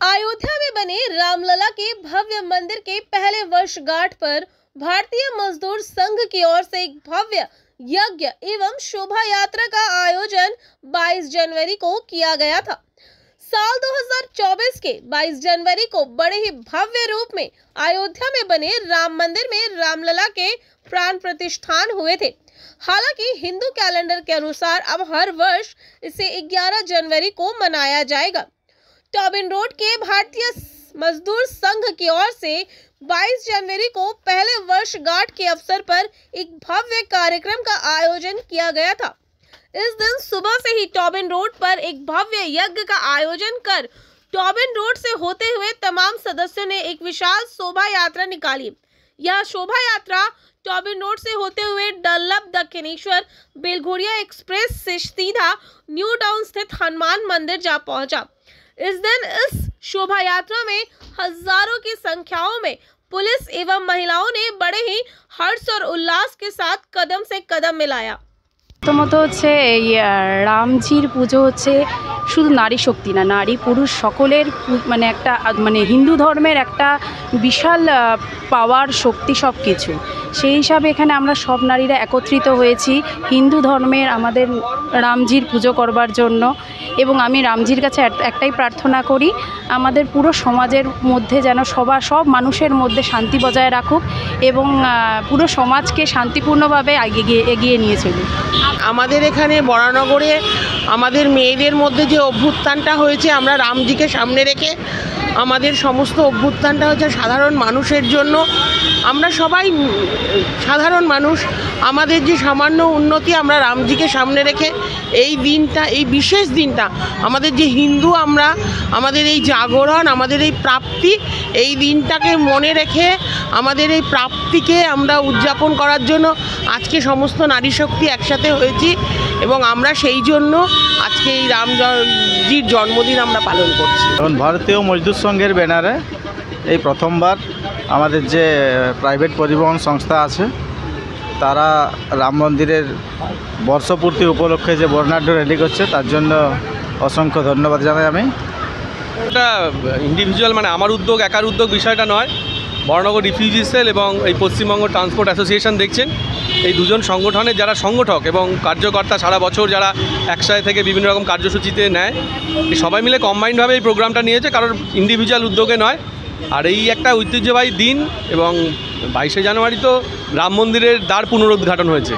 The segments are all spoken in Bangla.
अयोध्या में बने रामलला के भव्य मंदिर के पहले वर्षगांठ पर भारतीय मजदूर संघ की ओर से एक भव्य यज्ञ एवं शोभा यात्रा का आयोजन 22 जनवरी को किया गया था। साल 2024 के 22 जनवरी को बड़े ही भव्य रूप में अयोध्या में बने राम मंदिर में रामलला के प्राण प्रतिष्ठान हुए थे। हालांकि हिंदू कैलेंडर के अनुसार अब हर वर्ष इसे 11 जनवरी को मनाया जाएगा। टॉबिन रोड के भारतीय मजदूर संघ की ओर से 22 जनवरी को पहले वर्षगांठ के अवसर पर एक भव्य कार्यक्रम का आयोजन किया गया था। इस दिन सुबह से ही टॉबिन रोड पर एक भव्य यज्ञ का आयोजन कर टॉबिन रोड से होते हुए तमाम सदस्यों ने एक विशाल शोभा यात्रा निकाली। यह शोभा यात्रा टॉबिन रोड से होते हुए डल्लब दक्षिणेश्वर बेलघोरिया एक्सप्रेस से सीधा न्यू टाउन स्थित हनुमान मंदिर जा पहुंचा। इस दिन इस शोभा यात्रा में हजारों की संख्याओं में पुलिस एवं महिलाओं ने बड़े ही हर्ष और उल्लास के साथ कदम से कदम मिलाया। প্রথমত হচ্ছে এই রামজির পুজো হচ্ছে শুধু নারী শক্তি না, নারী পুরুষ সকলের মানে একটা মানে হিন্দু ধর্মের একটা বিশাল পাওয়ার শক্তি সব কিছু। সেই হিসাবে এখানে আমরা সব নারীরা একত্রিত হয়েছি হিন্দু ধর্মের আমাদের রামজির পুজো করবার জন্য। এবং আমি রামজির কাছে একটাই প্রার্থনা করি, আমাদের পুরো সমাজের মধ্যে যেন সব মানুষের মধ্যে শান্তি বজায় রাখুক এবং পুরো সমাজকে শান্তিপূর্ণভাবে এগিয়ে নিয়ে চলুক। আমাদের এখানে বরানগরে আমাদের মেয়েদের মধ্যে যে অভ্যুত্থানটা হয়েছে, আমরা রামজিকে সামনে রেখে আমাদের সমস্ত অভ্যুত্থানটা হয়েছে সাধারণ মানুষের জন্য। আমরা সবাই সাধারণ মানুষ, আমাদের যে সামান্য উন্নতি আমরা রামজিকে সামনে রেখে এই দিনটা, এই বিশেষ দিনটা আমাদের যে হিন্দু আমরা, আমাদের এই জাগরণ, আমাদের এই প্রাপ্তি, এই দিনটাকে মনে রেখে আমাদের এই প্রাপ্তিকে আমরা উদযাপন করার জন্য আজকে সমস্ত নারী শক্তি একসাথে হয়েছি এবং আমরা সেই জন্য আজকে এই রামজির জন্মদিন আমরা পালন করছি। এখন ভারতীয় মজদুর সংঘের ব্যানারে এই প্রথমবার আমাদের যে প্রাইভেট পরিবহন সংস্থা আছে তারা রাম মন্দিরের বর্ষপূর্তি উপলক্ষে যে বর্ণাঢ্য র্যালি করছে তার জন্য অসংখ্য ধন্যবাদ জানাই আমি। এটা ইন্ডিভিজুয়াল মানে আমার উদ্যোগ, একার উদ্যোগ বিষয়টা নয়। বরানগর রিফিউজি সেল এবং এই পশ্চিমবঙ্গ ট্রান্সপোর্ট অ্যাসোসিয়েশন দেখছেন, এই দুজন সংগঠনের যারা সংগঠক এবং কার্যকর্তা সারা বছর যারা একসাথে থেকে বিভিন্ন রকম কার্যসূচিতে নেয়, সবাই মিলে কম্বাইন্ডভাবে এই প্রোগ্রামটা নিয়েছে, কারোর ইন্ডিভিজুয়াল উদ্যোগে নয়। আর এই একটা ঐতিহ্যবাহী দিন এবং 22শে জানুয়ারি তো রাম মন্দিরের দ্বার পুনরুদ্ঘাটন হয়েছে,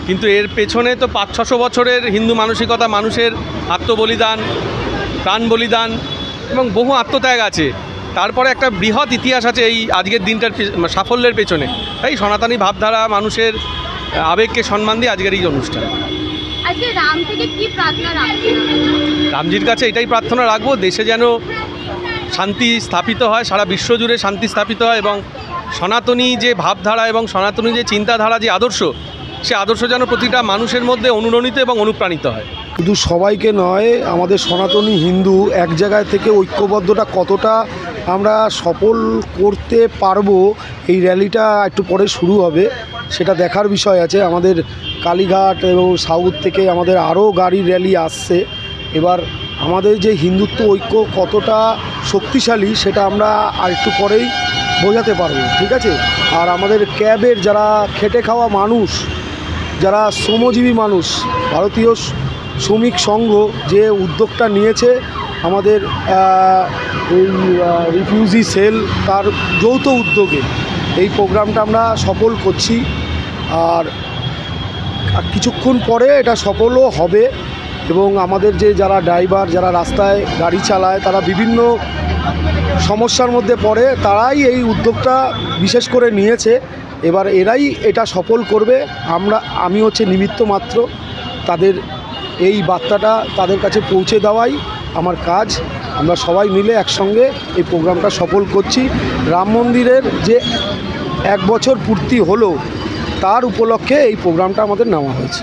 কিন্তু এর পেছনে তো 500-600 বছরের হিন্দু মানসিকতা, মানুষের আত্মবলিদান, প্রাণ বলিদান এবং বহু আত্মত্যাগ আছে। তারপরে একটা বৃহৎ ইতিহাস আছে এই আজকের দিনটার সাফল্যের পেছনে। তাই সনাতনী ভাবধারা, মানুষের আবেগকে সম্মান দিয়ে আজকের এই অনুষ্ঠান। আজকে রাম থেকে কি প্রার্থনা রাখবেন? রামজির কাছে এটাই প্রার্থনা রাখবো, দেশে যেন শান্তি স্থাপিত হয়, সারা বিশ্ব জুড়ে শান্তি স্থাপিত হয় এবং সনাতনী যে ভাবধারা এবং সনাতনী যে চিন্তাধারা, যে আদর্শ, সে আদর্শ যেন প্রতিটা মানুষের মধ্যে অনুরণিত এবং অনুপ্রাণিত হয়। শুধু সবাইকে নয়, আমাদের সনাতনী হিন্দু এক জায়গায় থেকে ঐক্যবদ্ধটা কতটা আমরা সফল করতে পারবো, এই র্যালিটা একটু পরে শুরু হবে, সেটা দেখার বিষয় আছে। আমাদের কালীঘাট এবং সাউথ থেকে আমাদের আরও গাড়ির র্যালি আসছে। এবার আমাদের যে হিন্দুত্ব ঐক্য কতটা শক্তিশালী সেটা আমরা আর একটু পরেই বোঝাতে পারবো, ঠিক আছে। আর আমাদের ক্যাবের যারা খেটে খাওয়া মানুষ, যারা শ্রমজীবী মানুষ, ভারতীয় শ্রমিক সংঘ যে উদ্যোগটা নিয়েছে আমাদের এই রিফিউজি সেল, তার যৌথ উদ্যোগে এই প্রোগ্রামটা আমরা সফল করছি। আর কিছুক্ষণ পরে এটা সফলও হবে এবং আমাদের যে যারা ড্রাইভার, যারা রাস্তায় গাড়ি চালায়, তারা বিভিন্ন সমস্যার মধ্যে পড়ে, তারাই এই উদ্যোগটা বিশেষ করে নিয়েছে। এবার এরাই এটা সফল করবে, আমি হচ্ছে নিমিত্ত মাত্র। তাদের এই বার্তাটা তাদের কাছে পৌঁছে দেওয়াই আমার কাজ। আমরা সবাই মিলে একসঙ্গে এই প্রোগ্রামটা সফল করছি। রাম মন্দিরের যে 1 বছর পূর্তি হলো তার উপলক্ষে এই প্রোগ্রামটা আমাদের নেওয়া হয়েছে।